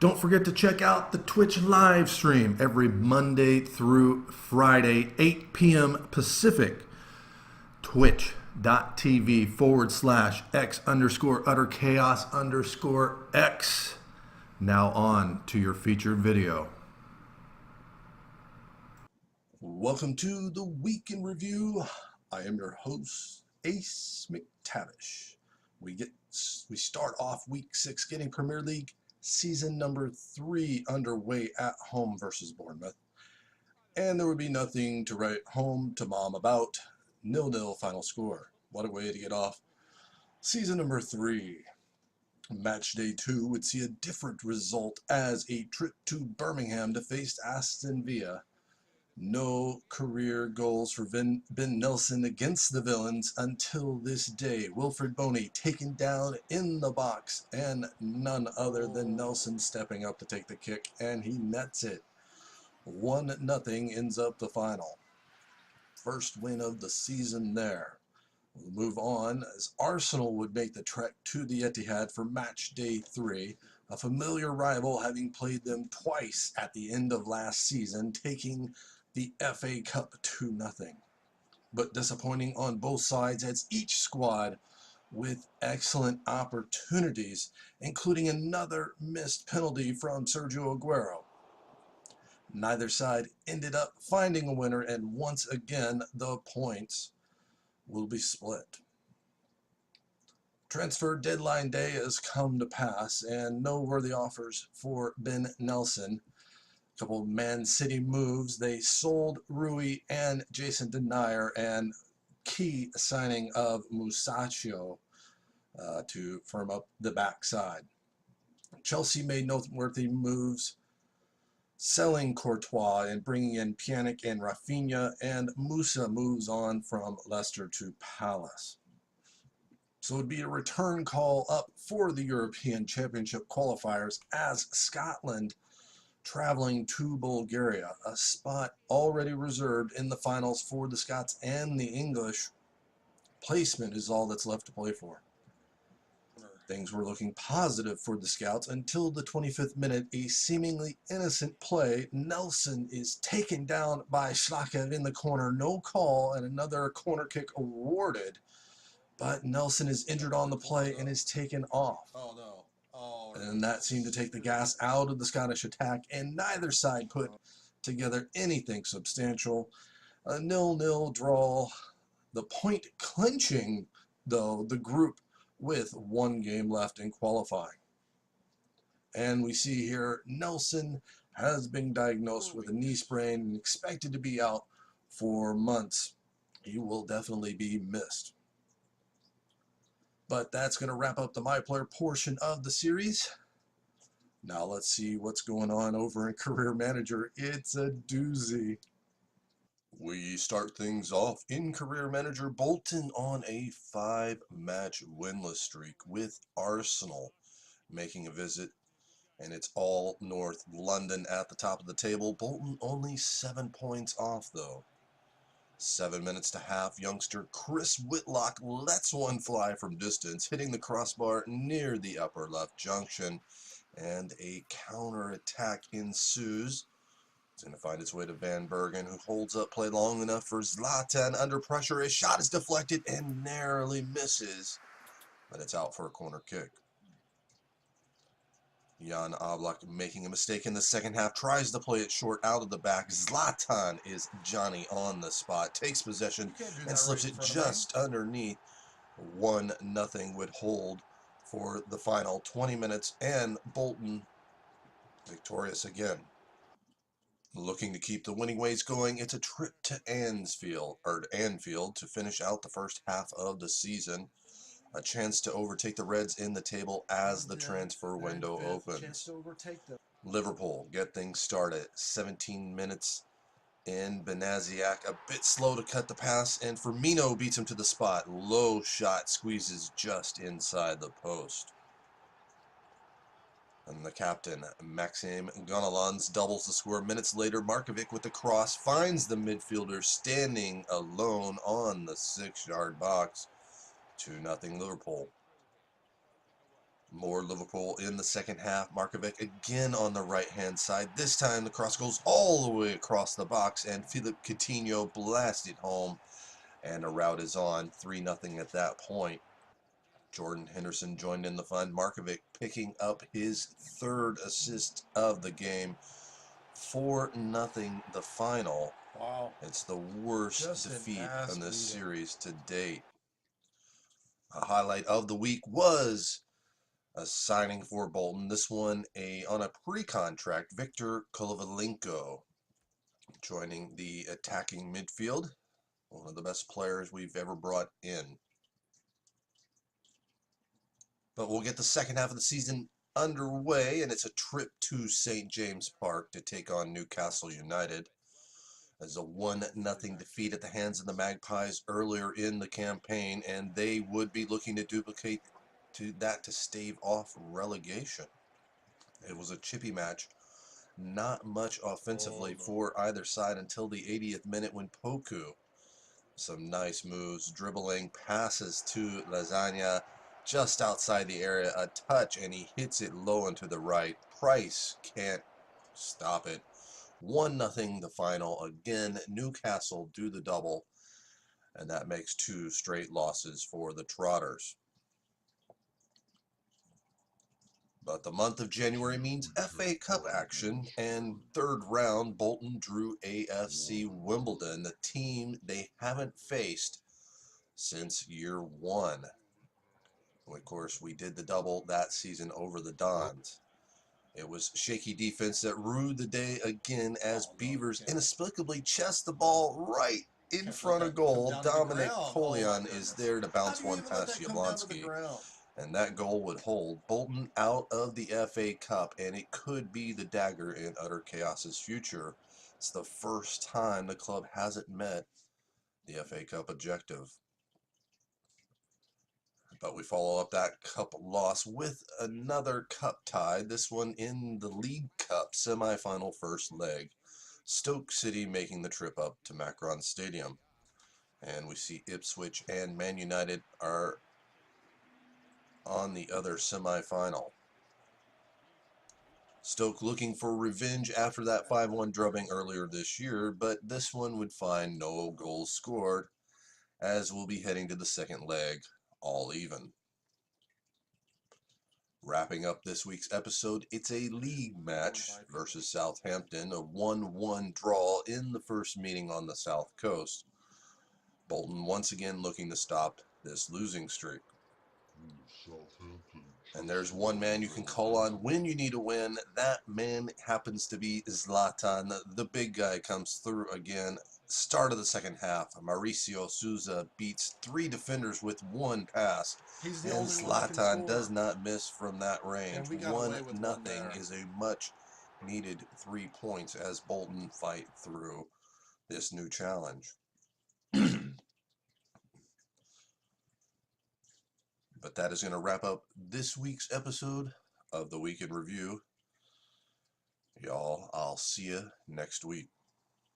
Don't forget to check out the Twitch live stream every Monday through Friday, 8 p.m. Pacific. Twitch.tv/X underscore UtterChaos underscore X. Now on to your featured video. Welcome to the Week in Review. I am your host, Ep.6. We start off Week 6 getting Premier League Season number 3 underway at home versus Bournemouth. And there would be nothing to write home to mom about. 0-0 final score. What a way to get off Season number 3. Match day 2 would see a different result as a trip to Birmingham to face Aston Villa. No career goals for Ben Nelson against the Villains until this day. Wilfred Boney taken down in the box, and none other than Nelson stepping up to take the kick, and he nets it. 1-0 ends up the final. First win of the season there. We'll move on as Arsenal would make the trek to the Etihad for match day 3. A familiar rival, having played them twice at the end of last season, taking the FA Cup 2-0. But disappointing on both sides as each squad with excellent opportunities, including another missed penalty from Sergio Aguero. Neither side ended up finding a winner, and once again the points will be split. Transfer deadline day has come to pass, and noteworthy offers for Ben Nelson. Couple Man City moves. They sold Rui and Jason Denier, and key signing of Musacchio to firm up the backside. Chelsea made noteworthy moves, selling Courtois and bringing in Pjanic and Rafinha, and Musa moves on from Leicester to Palace. So it would be a return call up for the European Championship qualifiers as Scotland traveling to Bulgaria, a spot already reserved in the finals for the Scots and the English. Placement is all that's left to play for. Things were looking positive for the Scouts until the 25th minute, a seemingly innocent play. Nelson is taken down by Schlakev in the corner, no call, and another corner kick awarded. But Nelson is injured on the play and is taken off. Oh no. And that seemed to take the gas out of the Scottish attack, and neither side put together anything substantial. A 0-0 draw. The point clinching, though, the group with one game left in qualifying. And we see here Nelson has been diagnosed with a knee sprain and expected to be out for months. He will definitely be missed. But that's going to wrap up the My Player portion of the series. Now let's see what's going on over in Career Manager. It's a doozy. We start things off in Career Manager. Bolton on a 5-match winless streak with Arsenal making a visit. And it's all North London at the top of the table. Bolton only 7 points off, though. 7 minutes to half, youngster Chris Whitlock lets one fly from distance, hitting the crossbar near the upper left junction, and a counter-attack ensues. It's going to find its way to Van Bergen, who holds up play long enough for Zlatan. Under pressure, his shot is deflected and narrowly misses, but it's out for a corner kick. Jan Oblak making a mistake in the second half, tries to play it short out of the back. Zlatan is Johnny on the spot, takes possession and slips it just underneath. 1-0 would hold for the final 20 minutes, and Bolton victorious again. Looking to keep the winning ways going, it's a trip to Anfield to finish out the first half of the season. A chance to overtake the Reds in the table as the transfer window opens. Liverpool get things started. 17 minutes in. Benaziac a bit slow to cut the pass, and Firmino beats him to the spot. Low shot squeezes just inside the post. And the captain, Maxim Gonalons, doubles the score. Minutes later, Markovic with the cross finds the midfielder standing alone on the 6-yard box. 2-0 Liverpool. More Liverpool in the second half. Markovic again on the right-hand side. This time the cross goes all the way across the box, and Philippe Coutinho blasted home, and a rout is on. 3-0 at that point. Jordan Henderson joined in the fun. Markovic picking up his third assist of the game. 4-0 the final. Wow. It's the worst Just defeat an in this ass beating. series to date. A highlight of the week was a signing for Bolton. This one on a pre-contract, Victor Kovalenko joining the attacking midfield. One of the best players we've ever brought in. But we'll get the second half of the season underway, and it's a trip to St. James Park to take on Newcastle United. As a 1-0 defeat at the hands of the Magpies earlier in the campaign, and they would be looking to duplicate to stave off relegation. It was a chippy match. Not much offensively for either side until the 80th minute when Poku, some nice moves, dribbling, passes to Lasagna just outside the area, a touch, and he hits it low and to the right. Price can't stop it. 1-0 the final. Again, Newcastle do the double, and that makes 2 straight losses for the Trotters. But the month of January means FA Cup action, and third round, Bolton drew AFC Wimbledon, the team they haven't faced since year 1. Of course, we did the double that season over the Dons. It was shaky defense that ruled the day again as Beavers inexplicably chest the ball right in front of goal. Dominic Polion is there to bounce one past Yablonski, and that goal would hold Bolton out of the FA Cup, and it could be the dagger in UtterChaos's future. It's the first time the club hasn't met the FA Cup objective. But we follow up that cup loss with another cup tie, this one in the League Cup semi-final first leg. Stoke City making the trip up to Macron Stadium. And we see Ipswich and Man United are on the other semi-final. Stoke looking for revenge after that 5-1 drubbing earlier this year, but this one would find no goals scored, as we'll be heading to the second leg all even. Wrapping up this week's episode, it's a league match versus Southampton, a 1-1 draw in the first meeting on the South Coast. Bolton once again looking to stop this losing streak. And there's one man you can call on when you need a win. That man happens to be Zlatan. The big guy comes through again. Start of the second half, Mauricio Souza beats 3 defenders with 1 pass. And Zlatan does not miss from that range. 1-0 is a much needed 3 points as Bolton fight through this new challenge. But that is going to wrap up this week's episode of the Week in Review. Y'all, I'll see you next week.